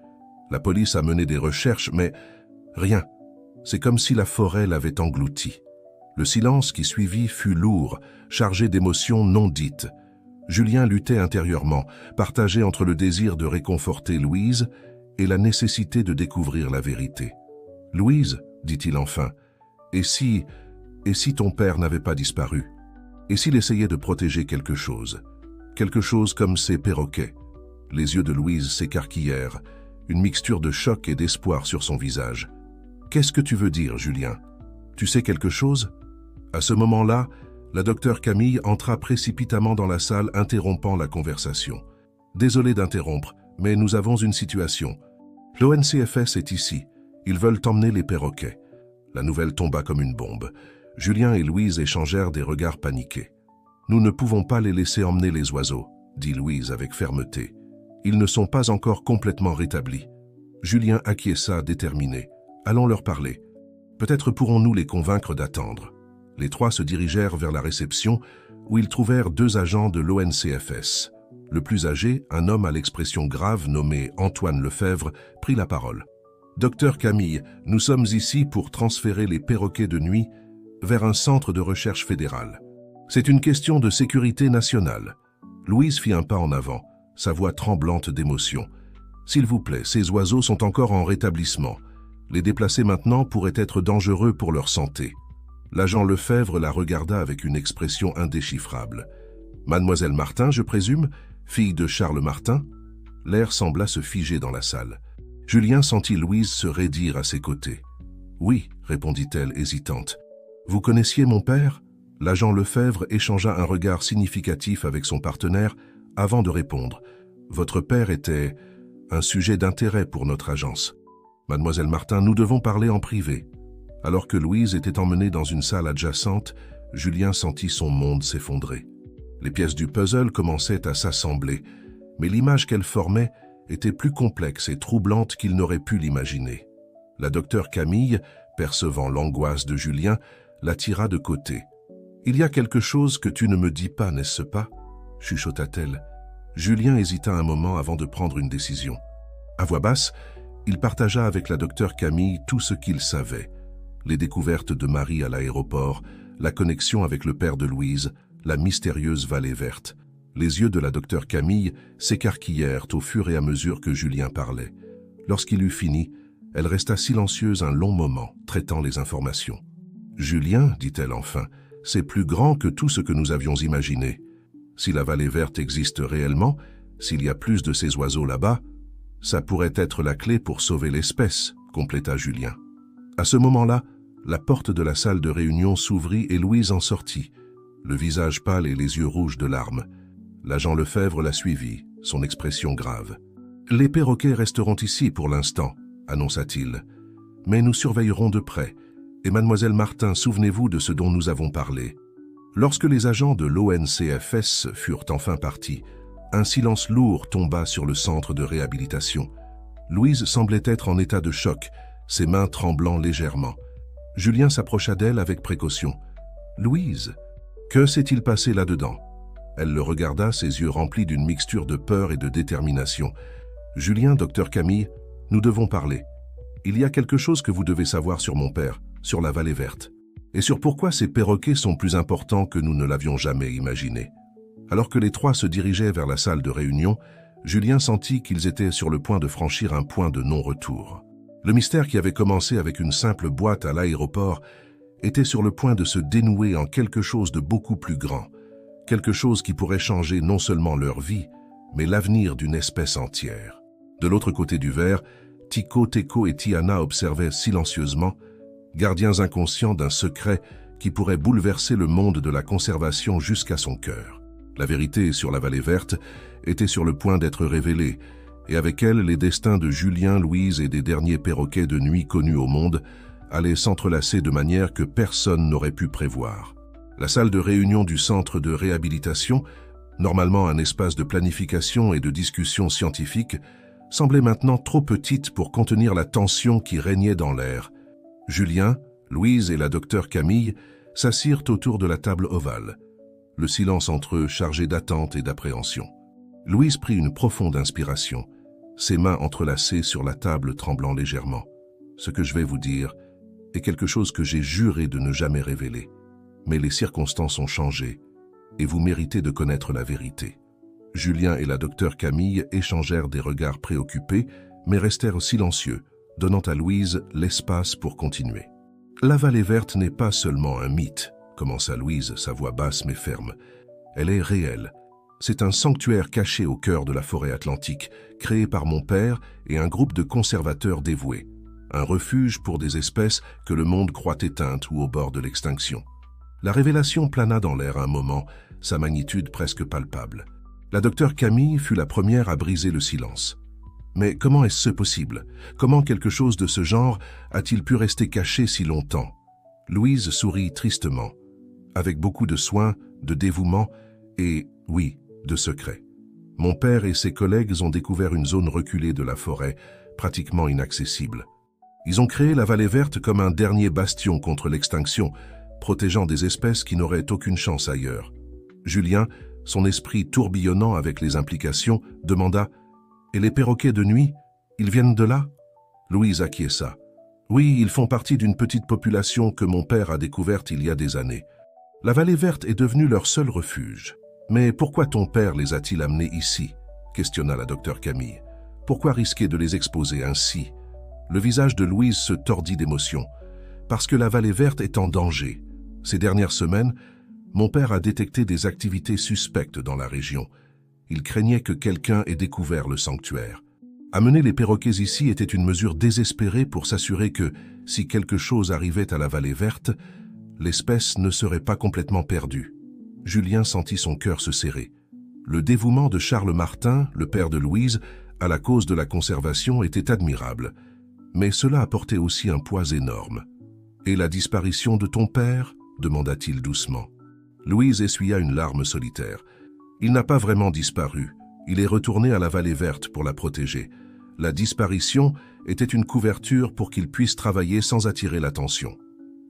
Speaker 1: La police a mené des recherches, mais rien. C'est comme si la forêt l'avait englouti. » Le silence qui suivit fut lourd, chargé d'émotions non dites. Julien luttait intérieurement, partagé entre le désir de réconforter Louise et la nécessité de découvrir la vérité. « Louise, dit-il enfin, et si ton père n'avait pas disparu? Et s'il essayait de protéger quelque chose comme ces perroquets ?» Les yeux de Louise s'écarquillèrent, une mixture de choc et d'espoir sur son visage. « Qu'est-ce que tu veux dire, Julien? Tu sais quelque chose ?» À ce moment-là, la docteure Camille entra précipitamment dans la salle, interrompant la conversation. « Désolé d'interrompre, mais nous avons une situation. L'ONCFS est ici. Ils veulent emmener les perroquets. » La nouvelle tomba comme une bombe. Julien et Louise échangèrent des regards paniqués. Nous ne pouvons pas les laisser emmener les oiseaux, dit Louise avec fermeté. Ils ne sont pas encore complètement rétablis. Julien acquiesça déterminé. Allons leur parler. Peut-être pourrons-nous les convaincre d'attendre. Les trois se dirigèrent vers la réception où ils trouvèrent deux agents de l'ONCFS. Le plus âgé, un homme à l'expression grave nommé Antoine Lefebvre, prit la parole. « Docteur Camille, nous sommes ici pour transférer les perroquets de nuit vers un centre de recherche fédéral. C'est une question de sécurité nationale. » Louise fit un pas en avant, sa voix tremblante d'émotion. « S'il vous plaît, ces oiseaux sont encore en rétablissement. Les déplacer maintenant pourrait être dangereux pour leur santé. » L'agent Lefebvre la regarda avec une expression indéchiffrable. « Mademoiselle Martin, je présume, fille de Charles Martin ?» L'air sembla se figer dans la salle. Julien sentit Louise se raidir à ses côtés. « Oui, » répondit-elle hésitante. « Vous connaissiez mon père ?» L'agent Lefebvre échangea un regard significatif avec son partenaire avant de répondre. « Votre père était un sujet d'intérêt pour notre agence. Mademoiselle Martin, nous devons parler en privé. » Alors que Louise était emmenée dans une salle adjacente, Julien sentit son monde s'effondrer. Les pièces du puzzle commençaient à s'assembler, mais l'image qu'elle formait était plus complexe et troublante qu'il n'aurait pu l'imaginer. La docteure Camille, percevant l'angoisse de Julien, la tira de côté. « Il y a quelque chose que tu ne me dis pas, n'est-ce pas ?» chuchota-t-elle. Julien hésita un moment avant de prendre une décision. À voix basse, il partagea avec la docteure Camille tout ce qu'il savait. Les découvertes de Marie à l'aéroport, la connexion avec le père de Louise, la mystérieuse vallée verte. Les yeux de la docteure Camille s'écarquillèrent au fur et à mesure que Julien parlait. Lorsqu'il eut fini, elle resta silencieuse un long moment, traitant les informations. « Julien, dit-elle enfin, c'est plus grand que tout ce que nous avions imaginé. Si la vallée verte existe réellement, s'il y a plus de ces oiseaux là-bas, ça pourrait être la clé pour sauver l'espèce, compléta Julien. À ce moment-là, la porte de la salle de réunion s'ouvrit et Louise en sortit, le visage pâle et les yeux rouges de larmes. L'agent Lefebvre la suivit, son expression grave. « Les perroquets resteront ici pour l'instant, » annonça-t-il. « Mais nous surveillerons de près. Et mademoiselle Martin, souvenez-vous de ce dont nous avons parlé. » Lorsque les agents de l'ONCFS furent enfin partis, un silence lourd tomba sur le centre de réhabilitation. Louise semblait être en état de choc, ses mains tremblant légèrement. Julien s'approcha d'elle avec précaution. « Louise, que s'est-il passé là-dedans ?» Elle le regarda, ses yeux remplis d'une mixture de peur et de détermination. « Julien, docteur Camille, nous devons parler. Il y a quelque chose que vous devez savoir sur mon père, sur la vallée verte, et sur pourquoi ces perroquets sont plus importants que nous ne l'avions jamais imaginé. » Alors que les trois se dirigeaient vers la salle de réunion, Julien sentit qu'ils étaient sur le point de franchir un point de non-retour. Le mystère qui avait commencé avec une simple boîte à l'aéroport était sur le point de se dénouer en quelque chose de beaucoup plus grand, quelque chose qui pourrait changer non seulement leur vie, mais l'avenir d'une espèce entière. De l'autre côté du verre, Tico, Teco et Tiana observaient silencieusement, gardiens inconscients d'un secret qui pourrait bouleverser le monde de la conservation jusqu'à son cœur. La vérité sur la vallée verte était sur le point d'être révélée, et avec elle, les destins de Julien, Louise et des derniers perroquets de nuit connus au monde allaient s'entrelacer de manière que personne n'aurait pu prévoir. La salle de réunion du centre de réhabilitation, normalement un espace de planification et de discussion scientifique, semblait maintenant trop petite pour contenir la tension qui régnait dans l'air. Julien, Louise et la docteure Camille s'assirent autour de la table ovale, le silence entre eux chargé d'attente et d'appréhension. Louise prit une profonde inspiration, ses mains entrelacées sur la table tremblant légèrement. « Ce que je vais vous dire est quelque chose que j'ai juré de ne jamais révéler. Mais les circonstances ont changé, et vous méritez de connaître la vérité. » Julien et la docteure Camille échangèrent des regards préoccupés, mais restèrent silencieux, donnant à Louise l'espace pour continuer. « La vallée verte n'est pas seulement un mythe, » commença Louise, sa voix basse mais ferme. « Elle est réelle. C'est un sanctuaire caché au cœur de la forêt atlantique, créé par mon père et un groupe de conservateurs dévoués. Un refuge pour des espèces que le monde croit éteintes ou au bord de l'extinction. » La révélation plana dans l'air un moment, sa magnitude presque palpable. La docteure Camille fut la première à briser le silence. Mais comment est-ce possible? Comment quelque chose de ce genre a-t-il pu rester caché si longtemps? Louise sourit tristement. Avec beaucoup de soin, de dévouement et, oui, de secret. Mon père et ses collègues ont découvert une zone reculée de la forêt, pratiquement inaccessible. Ils ont créé la vallée verte comme un dernier bastion contre l'extinction, protégeant des espèces qui n'auraient aucune chance ailleurs. Julien, son esprit tourbillonnant avec les implications, demanda « Et les perroquets de nuit, ils viennent de là ?» Louise acquiesça. « Oui, ils font partie d'une petite population que mon père a découverte il y a des années. La vallée verte est devenue leur seul refuge. Mais pourquoi ton père les a-t-il amenés ici ?» questionna la docteure Camille. « Pourquoi risquer de les exposer ainsi ?» Le visage de Louise se tordit d'émotion. « Parce que la vallée verte est en danger. Ces dernières semaines, mon père a détecté des activités suspectes dans la région. Il craignait que quelqu'un ait découvert le sanctuaire. Amener les perroquets ici était une mesure désespérée pour s'assurer que, si quelque chose arrivait à la vallée verte, l'espèce ne serait pas complètement perdue. » Julien sentit son cœur se serrer. Le dévouement de Charles Martin, le père de Louise, à la cause de la conservation était admirable. Mais cela apportait aussi un poids énorme. « Et la disparition de ton père ?» demanda-t-il doucement. Louise essuya une larme solitaire. « Il n'a pas vraiment disparu. Il est retourné à la vallée verte pour la protéger. La disparition était une couverture pour qu'il puisse travailler sans attirer l'attention. »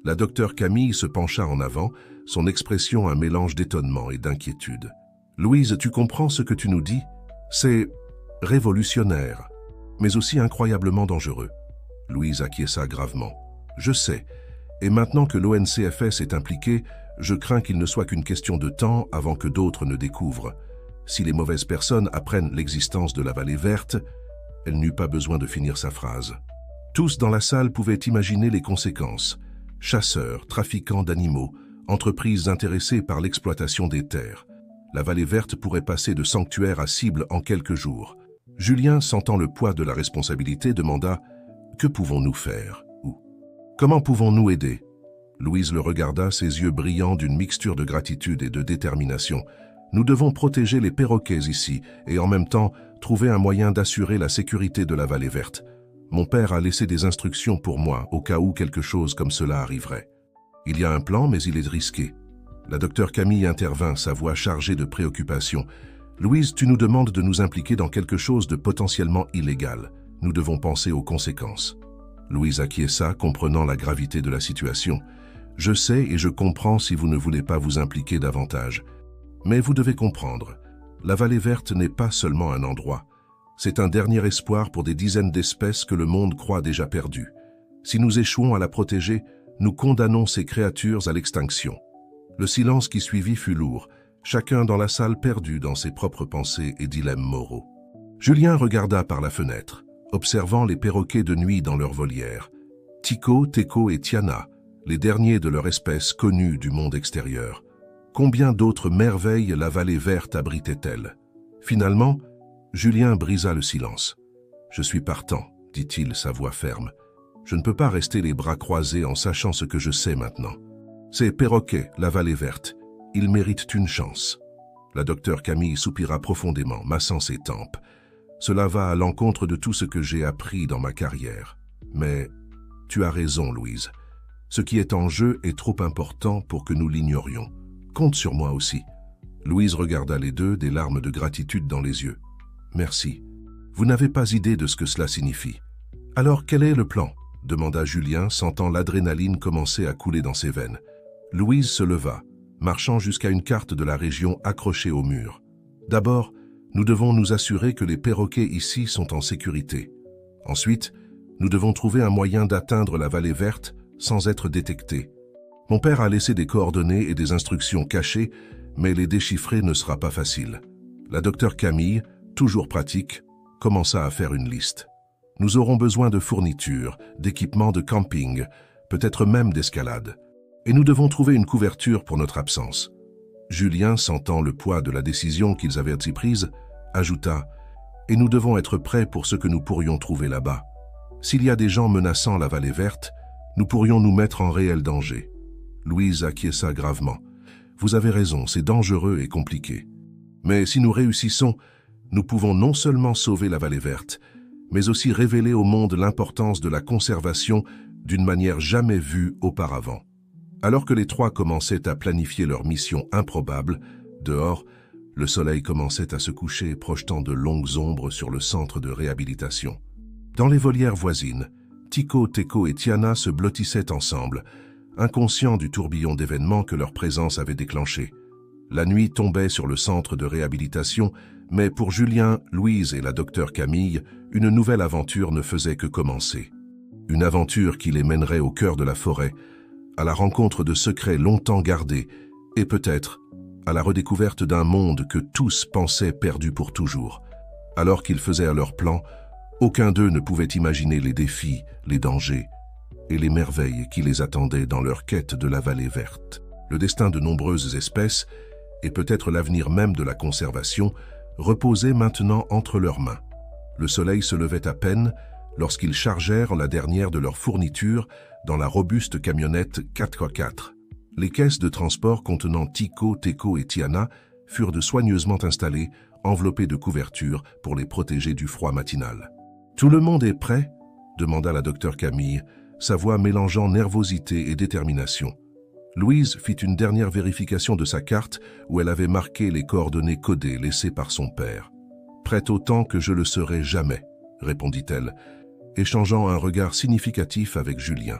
Speaker 1: La docteure Camille se pencha en avant, son expression un mélange d'étonnement et d'inquiétude. « Louise, tu comprends ce que tu nous dis? C'est révolutionnaire, mais aussi incroyablement dangereux. » Louise acquiesça gravement. « Je sais, et maintenant que l'ONCFS est impliqué, je crains qu'il ne soit qu'une question de temps avant que d'autres ne découvrent. Si les mauvaises personnes apprennent l'existence de la vallée verte, » elle n'eut pas besoin de finir sa phrase. Tous dans la salle pouvaient imaginer les conséquences. Chasseurs, trafiquants d'animaux, entreprises intéressées par l'exploitation des terres. La vallée verte pourrait passer de sanctuaire à cible en quelques jours. Julien, sentant le poids de la responsabilité, demanda « Que pouvons-nous faire ?» ou « Comment pouvons-nous aider ?» Louise le regarda, ses yeux brillants d'une mixture de gratitude et de détermination. « Nous devons protéger les perroquets ici et en même temps trouver un moyen d'assurer la sécurité de la vallée verte. Mon père a laissé des instructions pour moi au cas où quelque chose comme cela arriverait. Il y a un plan, mais il est risqué. » La docteure Camille intervint, sa voix chargée de préoccupation. « Louise, tu nous demandes de nous impliquer dans quelque chose de potentiellement illégal. Nous devons penser aux conséquences. » Louise acquiesça, comprenant la gravité de la situation. « Je sais et je comprends si vous ne voulez pas vous impliquer davantage. Mais vous devez comprendre, la vallée verte n'est pas seulement un endroit. C'est un dernier espoir pour des dizaines d'espèces que le monde croit déjà perdues. Si nous échouons à la protéger, nous condamnons ces créatures à l'extinction. » Le silence qui suivit fut lourd, chacun dans la salle perdu dans ses propres pensées et dilemmes moraux. Julien regarda par la fenêtre, observant les perroquets de nuit dans leur volière. Tycho, Teco et Tiana, les derniers de leur espèce connus du monde extérieur. Combien d'autres merveilles la vallée verte abritait-elle? Finalement, Julien brisa le silence. « Je suis partant, » dit-il, sa voix ferme. « Je ne peux pas rester les bras croisés en sachant ce que je sais maintenant. Ces perroquets, la vallée verte, ils méritent une chance. » La docteure Camille soupira profondément, massant ses tempes. « Cela va à l'encontre de tout ce que j'ai appris dans ma carrière. Mais tu as raison, Louise. Ce qui est en jeu est trop important pour que nous l'ignorions. Compte sur moi aussi. » Louise regarda les deux, des larmes de gratitude dans les yeux. « Merci. Vous n'avez pas idée de ce que cela signifie. »« Alors, quel est le plan ?» demanda Julien, sentant l'adrénaline commencer à couler dans ses veines. Louise se leva, marchant jusqu'à une carte de la région accrochée au mur. « D'abord, nous devons nous assurer que les perroquets ici sont en sécurité. Ensuite, nous devons trouver un moyen d'atteindre la vallée verte sans être détectés. Mon père a laissé des coordonnées et des instructions cachées, mais les déchiffrer ne sera pas facile. » La docteure Camille, toujours pratique, commença à faire une liste. « Nous aurons besoin de fournitures, d'équipements de camping, peut-être même d'escalade. Et nous devons trouver une couverture pour notre absence. » Julien, sentant le poids de la décision qu'ils avaient prise, ajouta « Et nous devons être prêts pour ce que nous pourrions trouver là-bas. S'il y a des gens menaçant la vallée verte, nous pourrions nous mettre en réel danger. » Louise acquiesça gravement. « Vous avez raison, c'est dangereux et compliqué. Mais si nous réussissons, nous pouvons non seulement sauver la vallée verte, mais aussi révéler au monde l'importance de la conservation d'une manière jamais vue auparavant. » Alors que les trois commençaient à planifier leur mission improbable, dehors, le soleil commençait à se coucher, projetant de longues ombres sur le centre de réhabilitation. Dans les volières voisines, Tico, Teco et Tiana se blottissaient ensemble, inconscients du tourbillon d'événements que leur présence avait déclenché. La nuit tombait sur le centre de réhabilitation, mais pour Julien, Louise et la docteure Camille, une nouvelle aventure ne faisait que commencer. Une aventure qui les mènerait au cœur de la forêt, à la rencontre de secrets longtemps gardés, et peut-être à la redécouverte d'un monde que tous pensaient perdu pour toujours. Alors qu'ils faisaient à leur plan, aucun d'eux ne pouvait imaginer les défis, les dangers et les merveilles qui les attendaient dans leur quête de la vallée verte. Le destin de nombreuses espèces, et peut-être l'avenir même de la conservation, reposait maintenant entre leurs mains. Le soleil se levait à peine lorsqu'ils chargèrent la dernière de leurs fournitures dans la robuste camionnette 4x4. Les caisses de transport contenant Tico, Teco et Tiana furent soigneusement installées, enveloppées de couvertures pour les protéger du froid matinal. « Tout le monde est prêt ?» demanda la docteure Camille, sa voix mélangeant nervosité et détermination. Louise fit une dernière vérification de sa carte où elle avait marqué les coordonnées codées laissées par son père. « Prête autant que je le serai jamais », répondit-elle, échangeant un regard significatif avec Julien.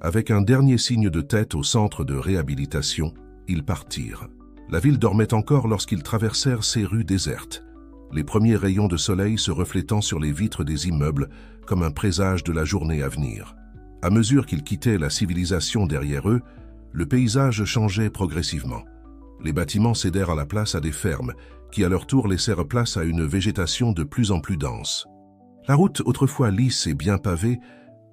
Speaker 1: Avec un dernier signe de tête au centre de réhabilitation, ils partirent. La ville dormait encore lorsqu'ils traversèrent ces rues désertes, les premiers rayons de soleil se reflétant sur les vitres des immeubles comme un présage de la journée à venir. À mesure qu'ils quittaient la civilisation derrière eux, le paysage changeait progressivement. Les bâtiments cédèrent à la place à des fermes, qui à leur tour laissèrent place à une végétation de plus en plus dense. La route, autrefois lisse et bien pavée,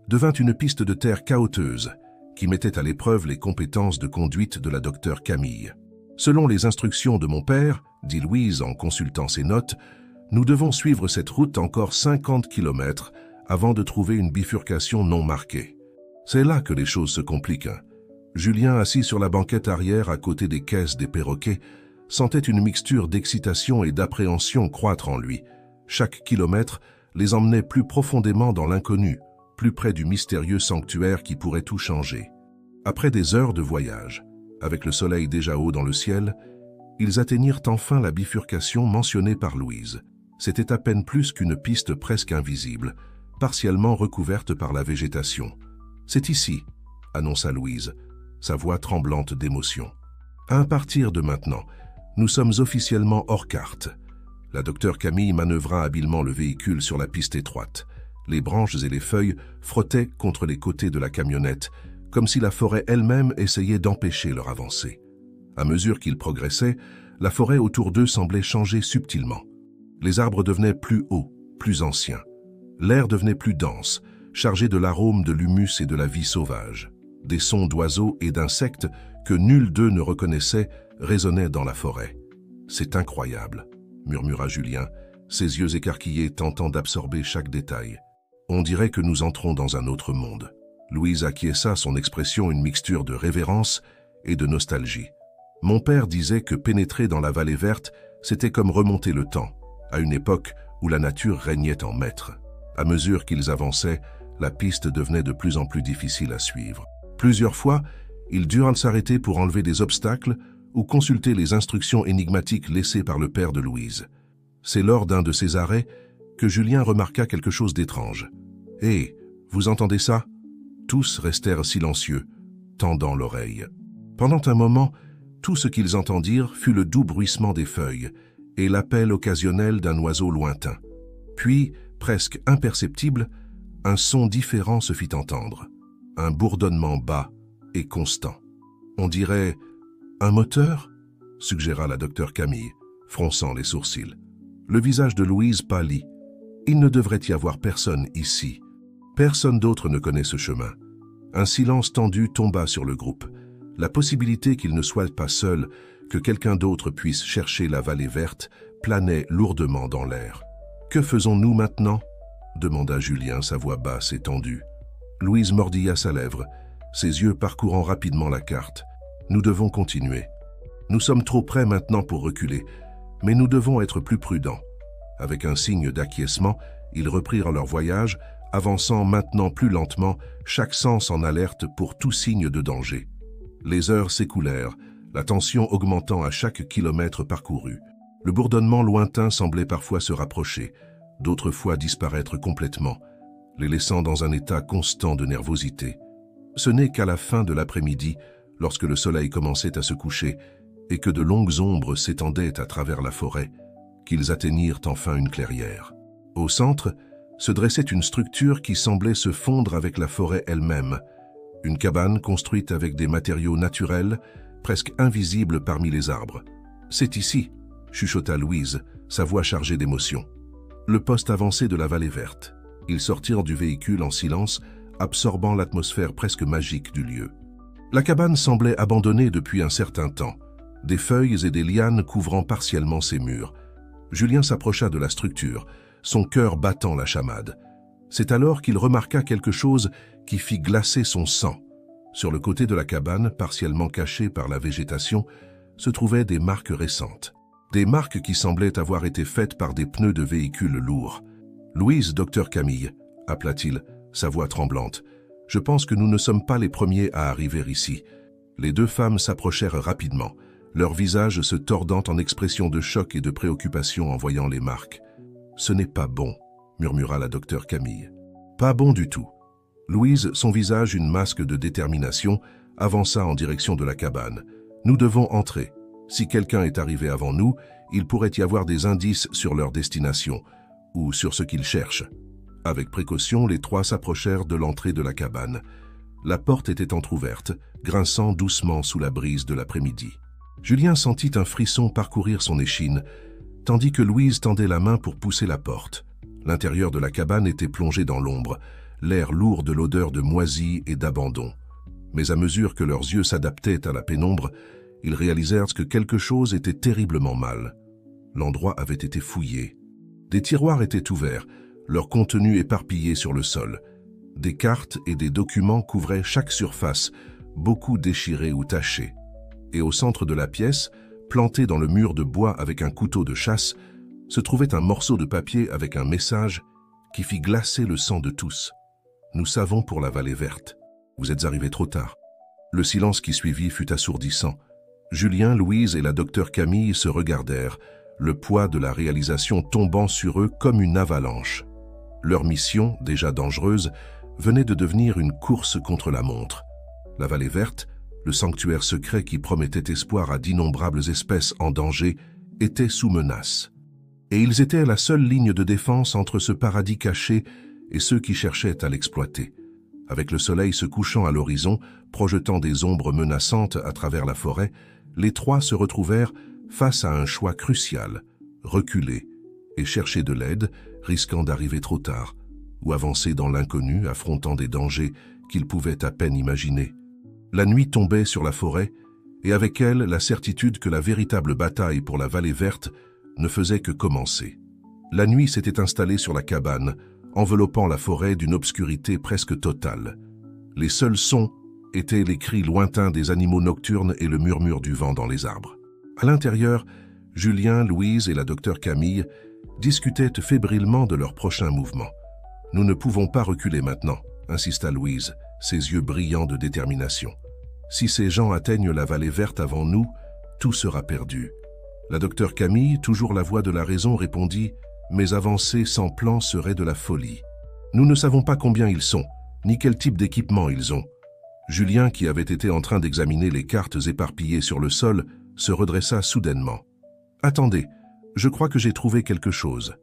Speaker 1: devint une piste de terre cahoteuse, qui mettait à l'épreuve les compétences de conduite de la docteure Camille. « Selon les instructions de mon père, dit Louise en consultant ses notes, nous devons suivre cette route encore 50 km avant de trouver une bifurcation non marquée. C'est là que les choses se compliquent. Julien, assis sur la banquette arrière à côté des caisses des perroquets, sentait une mixture d'excitation et d'appréhension croître en lui. Chaque kilomètre les emmenait plus profondément dans l'inconnu, plus près du mystérieux sanctuaire qui pourrait tout changer. Après des heures de voyage, avec le soleil déjà haut dans le ciel, ils atteignirent enfin la bifurcation mentionnée par Louise. C'était à peine plus qu'une piste presque invisible, partiellement recouverte par la végétation. « C'est ici », annonça Louise, sa voix tremblante d'émotion. « À partir de maintenant, nous sommes officiellement hors carte. » La docteure Camille manœuvra habilement le véhicule sur la piste étroite. Les branches et les feuilles frottaient contre les côtés de la camionnette, comme si la forêt elle-même essayait d'empêcher leur avancée. À mesure qu'ils progressaient, la forêt autour d'eux semblait changer subtilement. Les arbres devenaient plus hauts, plus anciens. L'air devenait plus dense, chargé de l'arôme de l'humus et de la vie sauvage. Des sons d'oiseaux et d'insectes que nul d'eux ne reconnaissait résonnaient dans la forêt. « C'est incroyable », murmura Julien, ses yeux écarquillés tentant d'absorber chaque détail. « On dirait que nous entrons dans un autre monde. » Louise acquiesça, son expression une mixture de révérence et de nostalgie. « Mon père disait que pénétrer dans la vallée verte, c'était comme remonter le temps, à une époque où la nature régnait en maître. À mesure qu'ils avançaient, la piste devenait de plus en plus difficile à suivre. Plusieurs fois, ils durent s'arrêter pour enlever des obstacles ou consulter les instructions énigmatiques laissées par le père de Louise. C'est lors d'un de ces arrêts que Julien remarqua quelque chose d'étrange. « Hé, vous entendez ça ?» Tous restèrent silencieux, tendant l'oreille. Pendant un moment, tout ce qu'ils entendirent fut le doux bruissement des feuilles et l'appel occasionnel d'un oiseau lointain. Puis, presque imperceptible, un son différent se fit entendre, un bourdonnement bas et constant. « On dirait un moteur ?» suggéra la docteure Camille, fronçant les sourcils. Le visage de Louise pâlit. « Il ne devrait y avoir personne ici. Personne d'autre ne connaît ce chemin. » Un silence tendu tomba sur le groupe. La possibilité qu'ils ne soient pas seuls, que quelqu'un d'autre puisse chercher la vallée verte, planait lourdement dans l'air. « Que faisons-nous maintenant ?» demanda Julien, sa voix basse et tendue. Louise mordilla sa lèvre, ses yeux parcourant rapidement la carte. « Nous devons continuer. Nous sommes trop près maintenant pour reculer, mais nous devons être plus prudents. » Avec un signe d'acquiescement, ils reprirent leur voyage, avançant maintenant plus lentement, chaque sens en alerte pour tout signe de danger. Les heures s'écoulèrent, la tension augmentant à chaque kilomètre parcouru. Le bourdonnement lointain semblait parfois se rapprocher, d'autres fois disparaître complètement, les laissant dans un état constant de nervosité. Ce n'est qu'à la fin de l'après-midi, lorsque le soleil commençait à se coucher et que de longues ombres s'étendaient à travers la forêt, qu'ils atteignirent enfin une clairière. Au centre se dressait une structure qui semblait se fondre avec la forêt elle-même, une cabane construite avec des matériaux naturels, presque invisibles parmi les arbres. « C'est ici », chuchota Louise, sa voix chargée d'émotion. Le poste avancé de la vallée verte. Ils sortirent du véhicule en silence, absorbant l'atmosphère presque magique du lieu. La cabane semblait abandonnée depuis un certain temps, des feuilles et des lianes couvrant partiellement ses murs. Julien s'approcha de la structure, son cœur battant la chamade. C'est alors qu'il remarqua quelque chose qui fit glacer son sang. Sur le côté de la cabane, partiellement cachée par la végétation, se trouvaient des marques récentes. Des marques qui semblaient avoir été faites par des pneus de véhicules lourds. « Louise, docteur Camille », appela-t-il, sa voix tremblante. « Je pense que nous ne sommes pas les premiers à arriver ici. » Les deux femmes s'approchèrent rapidement, leurs visages se tordant en expression de choc et de préoccupation en voyant les marques. « Ce n'est pas bon », murmura la docteur Camille. « Pas bon du tout. » Louise, son visage une masque de détermination, avança en direction de la cabane. « Nous devons entrer. Si quelqu'un est arrivé avant nous, il pourrait y avoir des indices sur leur destination, ou sur ce qu'ils cherchent. » Avec précaution, les trois s'approchèrent de l'entrée de la cabane. La porte était entr'ouverte, grinçant doucement sous la brise de l'après-midi. Julien sentit un frisson parcourir son échine, tandis que Louise tendait la main pour pousser la porte. L'intérieur de la cabane était plongé dans l'ombre, l'air lourd de l'odeur de moisie et d'abandon. Mais à mesure que leurs yeux s'adaptaient à la pénombre, ils réalisèrent que quelque chose était terriblement mal. L'endroit avait été fouillé. Des tiroirs étaient ouverts, leur contenu éparpillé sur le sol. Des cartes et des documents couvraient chaque surface, beaucoup déchirés ou tachés. Et au centre de la pièce, planté dans le mur de bois avec un couteau de chasse, se trouvait un morceau de papier avec un message qui fit glacer le sang de tous. « Nous savons pour la vallée verte. Vous êtes arrivés trop tard. » Le silence qui suivit fut assourdissant. Julien, Louise et la docteure Camille se regardèrent, le poids de la réalisation tombant sur eux comme une avalanche. Leur mission, déjà dangereuse, venait de devenir une course contre la montre. La vallée verte, le sanctuaire secret qui promettait espoir à d'innombrables espèces en danger, était sous menace. Et ils étaient la seule ligne de défense entre ce paradis caché et ceux qui cherchaient à l'exploiter. Avec le soleil se couchant à l'horizon, projetant des ombres menaçantes à travers la forêt, les trois se retrouvèrent face à un choix crucial, reculer et chercher de l'aide, risquant d'arriver trop tard, ou avancer dans l'inconnu, affrontant des dangers qu'ils pouvaient à peine imaginer. La nuit tombait sur la forêt, et avec elle la certitude que la véritable bataille pour la vallée verte ne faisait que commencer. La nuit s'était installée sur la cabane, enveloppant la forêt d'une obscurité presque totale. Les seuls sons étaient les cris lointains des animaux nocturnes et le murmure du vent dans les arbres. À l'intérieur, Julien, Louise et la docteure Camille discutaient fébrilement de leurs prochains mouvements. « Nous ne pouvons pas reculer maintenant », insista Louise, ses yeux brillants de détermination. « Si ces gens atteignent la vallée verte avant nous, tout sera perdu. » La docteure Camille, toujours la voix de la raison, répondit « Mais avancer sans plan serait de la folie. Nous ne savons pas combien ils sont, ni quel type d'équipement ils ont. » Julien, qui avait été en train d'examiner les cartes éparpillées sur le sol, se redressa soudainement. « Attendez, je crois que j'ai trouvé quelque chose. »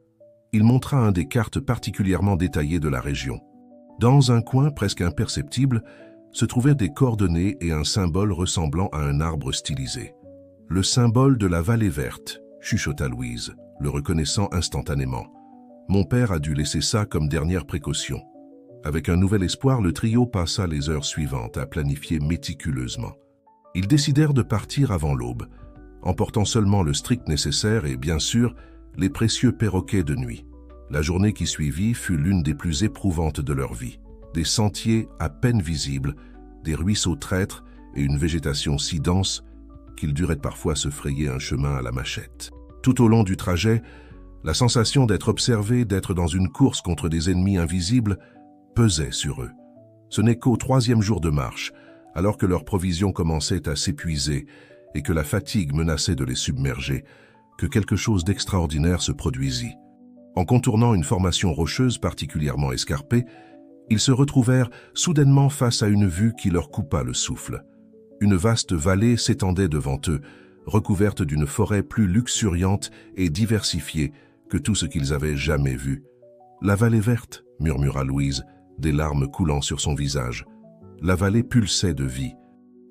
Speaker 1: Il montra un des cartes particulièrement détaillées de la région. Dans un coin presque imperceptible, se trouvaient des coordonnées et un symbole ressemblant à un arbre stylisé. « Le symbole de la vallée verte », chuchota Louise, le reconnaissant instantanément. « Mon père a dû laisser ça comme dernière précaution. » Avec un nouvel espoir, le trio passa les heures suivantes à planifier méticuleusement. Ils décidèrent de partir avant l'aube, emportant seulement le strict nécessaire et, bien sûr, les précieux perroquets de nuit. La journée qui suivit fut l'une des plus éprouvantes de leur vie. Des sentiers à peine visibles, des ruisseaux traîtres et une végétation si dense qu'il durait parfois se frayer un chemin à la machette. Tout au long du trajet, la sensation d'être observé, d'être dans une course contre des ennemis invisibles, pesait sur eux. Ce n'est qu'au 3e jour de marche, alors que leurs provisions commençaient à s'épuiser et que la fatigue menaçait de les submerger, que quelque chose d'extraordinaire se produisit. En contournant une formation rocheuse particulièrement escarpée, ils se retrouvèrent soudainement face à une vue qui leur coupa le souffle. Une vaste vallée s'étendait devant eux, recouverte d'une forêt plus luxuriante et diversifiée que tout ce qu'ils avaient jamais vu. « La vallée verte » murmura Louise, des larmes coulant sur son visage. La vallée pulsait de vie.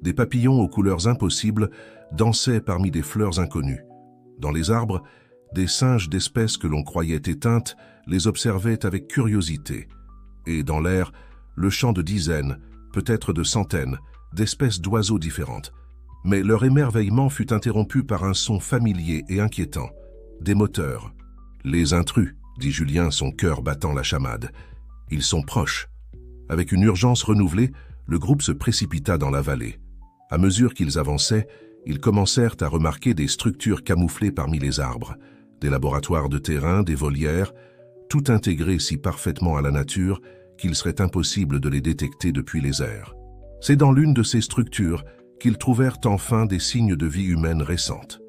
Speaker 1: Des papillons aux couleurs impossibles dansaient parmi des fleurs inconnues. Dans les arbres, des singes d'espèces que l'on croyait éteintes les observaient avec curiosité. Et dans l'air, le chant de dizaines, peut-être de centaines, d'espèces d'oiseaux différentes. Mais leur émerveillement fut interrompu par un son familier et inquiétant. Des moteurs. « Les intrus », dit Julien, son cœur battant la chamade. « Ils sont proches. » Avec une urgence renouvelée, le groupe se précipita dans la vallée. À mesure qu'ils avançaient, ils commencèrent à remarquer des structures camouflées parmi les arbres, des laboratoires de terrain, des volières, tout intégré si parfaitement à la nature qu'il serait impossible de les détecter depuis les airs. C'est dans l'une de ces structures qu'ils trouvèrent enfin des signes de vie humaine récente.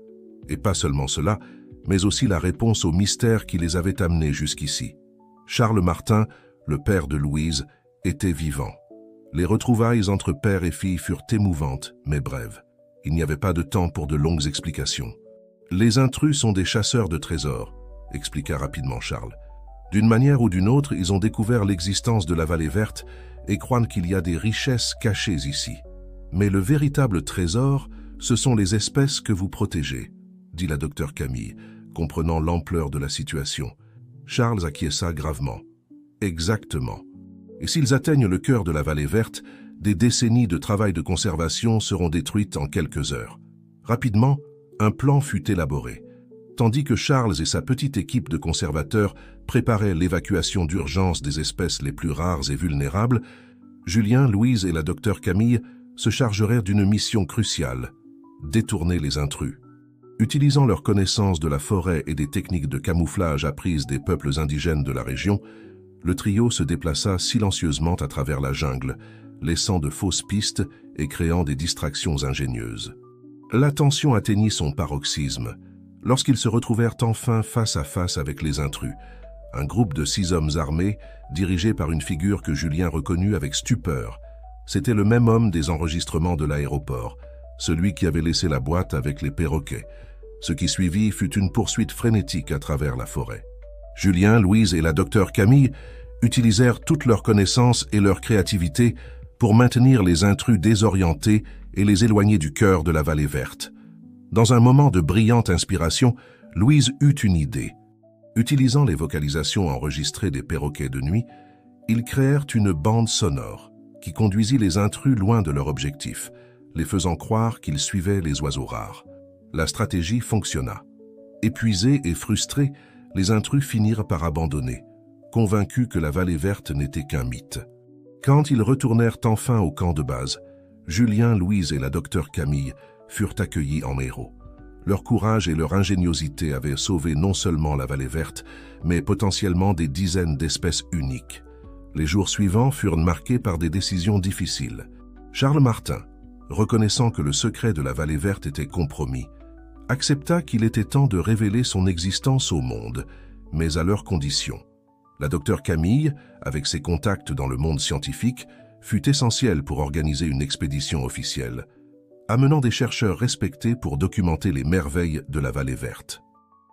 Speaker 1: Et pas seulement cela, mais aussi la réponse au mystère qui les avait amenés jusqu'ici. Charles Martin, le père de Louise, était vivant. Les retrouvailles entre père et fille furent émouvantes, mais brèves. Il n'y avait pas de temps pour de longues explications. « Les intrus sont des chasseurs de trésors », expliqua rapidement Charles. « D'une manière ou d'une autre, ils ont découvert l'existence de la vallée verte et croient qu'il y a des richesses cachées ici. Mais le véritable trésor, ce sont les espèces que vous protégez, » dit la docteure Camille, comprenant l'ampleur de la situation. Charles acquiesça gravement. « Exactement. Et s'ils atteignent le cœur de la vallée verte, des décennies de travail de conservation seront détruites en quelques heures. » Rapidement, un plan fut élaboré. Tandis que Charles et sa petite équipe de conservateurs préparaient l'évacuation d'urgence des espèces les plus rares et vulnérables, Julien, Louise et la docteure Camille se chargèrent d'une mission cruciale, détourner les intrus. Utilisant leur connaissance de la forêt et des techniques de camouflage apprises des peuples indigènes de la région, le trio se déplaça silencieusement à travers la jungle, laissant de fausses pistes et créant des distractions ingénieuses. La tension atteignit son paroxysme lorsqu'ils se retrouvèrent enfin face à face avec les intrus, un groupe de 6 hommes armés dirigé par une figure que Julien reconnut avec stupeur. C'était le même homme des enregistrements de l'aéroport, celui qui avait laissé la boîte avec les perroquets. Ce qui suivit fut une poursuite frénétique à travers la forêt. Julien, Louise et la docteure Camille utilisèrent toutes leurs connaissances et leur créativité pour maintenir les intrus désorientés et les éloigner du cœur de la vallée verte. Dans un moment de brillante inspiration, Louise eut une idée. Utilisant les vocalisations enregistrées des perroquets de nuit, ils créèrent une bande sonore qui conduisit les intrus loin de leur objectif, les faisant croire qu'ils suivaient les oiseaux rares. La stratégie fonctionna. Épuisés et frustrés, les intrus finirent par abandonner, convaincus que la vallée verte n'était qu'un mythe. Quand ils retournèrent enfin au camp de base, Julien, Louise et la docteure Camille furent accueillis en héros. Leur courage et leur ingéniosité avaient sauvé non seulement la vallée verte, mais potentiellement des dizaines d'espèces uniques. Les jours suivants furent marqués par des décisions difficiles. Charles Martin, reconnaissant que le secret de la vallée verte était compromis, accepta qu'il était temps de révéler son existence au monde, mais à leurs conditions. La docteure Camille, avec ses contacts dans le monde scientifique, fut essentielle pour organiser une expédition officielle, amenant des chercheurs respectés pour documenter les merveilles de la vallée verte.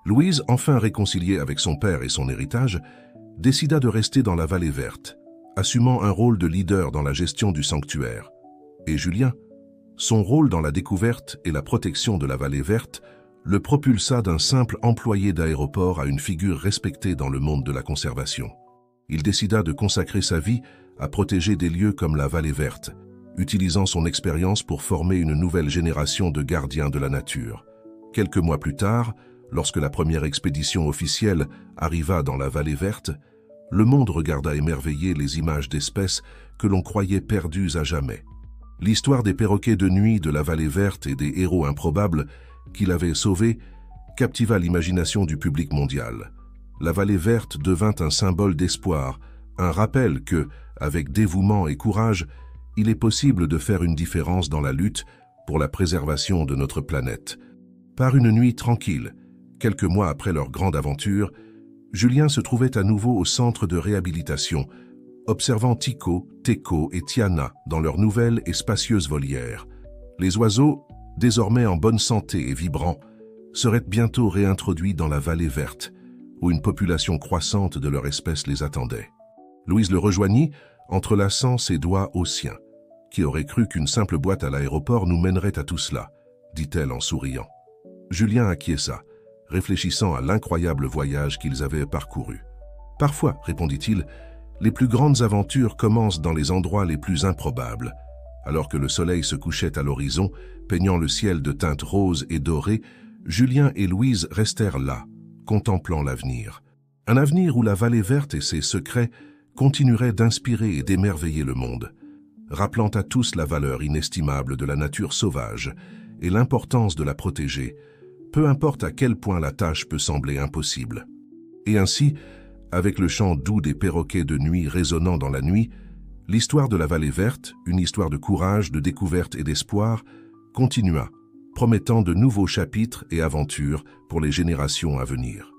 Speaker 1: Louise, enfin réconciliée avec son père et son héritage, décida de rester dans la vallée verte, assumant un rôle de leader dans la gestion du sanctuaire. Et Julien, son rôle dans la découverte et la protection de la vallée verte, le propulsa d'un simple employé d'aéroport à une figure respectée dans le monde de la conservation. Il décida de consacrer sa vie à protéger des lieux comme la vallée verte, utilisant son expérience pour former une nouvelle génération de gardiens de la nature. Quelques mois plus tard, lorsque la première expédition officielle arriva dans la vallée verte, le monde regarda émerveillé les images d'espèces que l'on croyait perdues à jamais. L'histoire des perroquets de nuit de la vallée verte et des héros improbables qu'il avait sauvés captiva l'imagination du public mondial. La vallée verte devint un symbole d'espoir, un rappel que, avec dévouement et courage, il est possible de faire une différence dans la lutte pour la préservation de notre planète. Par une nuit tranquille, quelques mois après leur grande aventure, Julien se trouvait à nouveau au centre de réhabilitation, observant Tycho, Teco et Tiana dans leur nouvelle et spacieuse volière. Les oiseaux, désormais en bonne santé et vibrants, seraient bientôt réintroduits dans la vallée verte, où une population croissante de leur espèce les attendait. Louise le rejoignit, entrelaçant ses doigts aux siens. « Qui aurait cru qu'une simple boîte à l'aéroport nous mènerait à tout cela ?» dit-elle en souriant. Julien acquiesça, réfléchissant à l'incroyable voyage qu'ils avaient parcouru. « Parfois, répondit-il, les plus grandes aventures commencent dans les endroits les plus improbables. » Alors que le soleil se couchait à l'horizon, peignant le ciel de teintes roses et dorées, Julien et Louise restèrent là, contemplant l'avenir. Un avenir où la vallée verte et ses secrets continueraient d'inspirer et d'émerveiller le monde, rappelant à tous la valeur inestimable de la nature sauvage et l'importance de la protéger, peu importe à quel point la tâche peut sembler impossible. Et ainsi, avec le chant doux des perroquets de nuit résonnant dans la nuit, l'histoire de la vallée verte, une histoire de courage, de découverte et d'espoir, continua, promettant de nouveaux chapitres et aventures pour les générations à venir.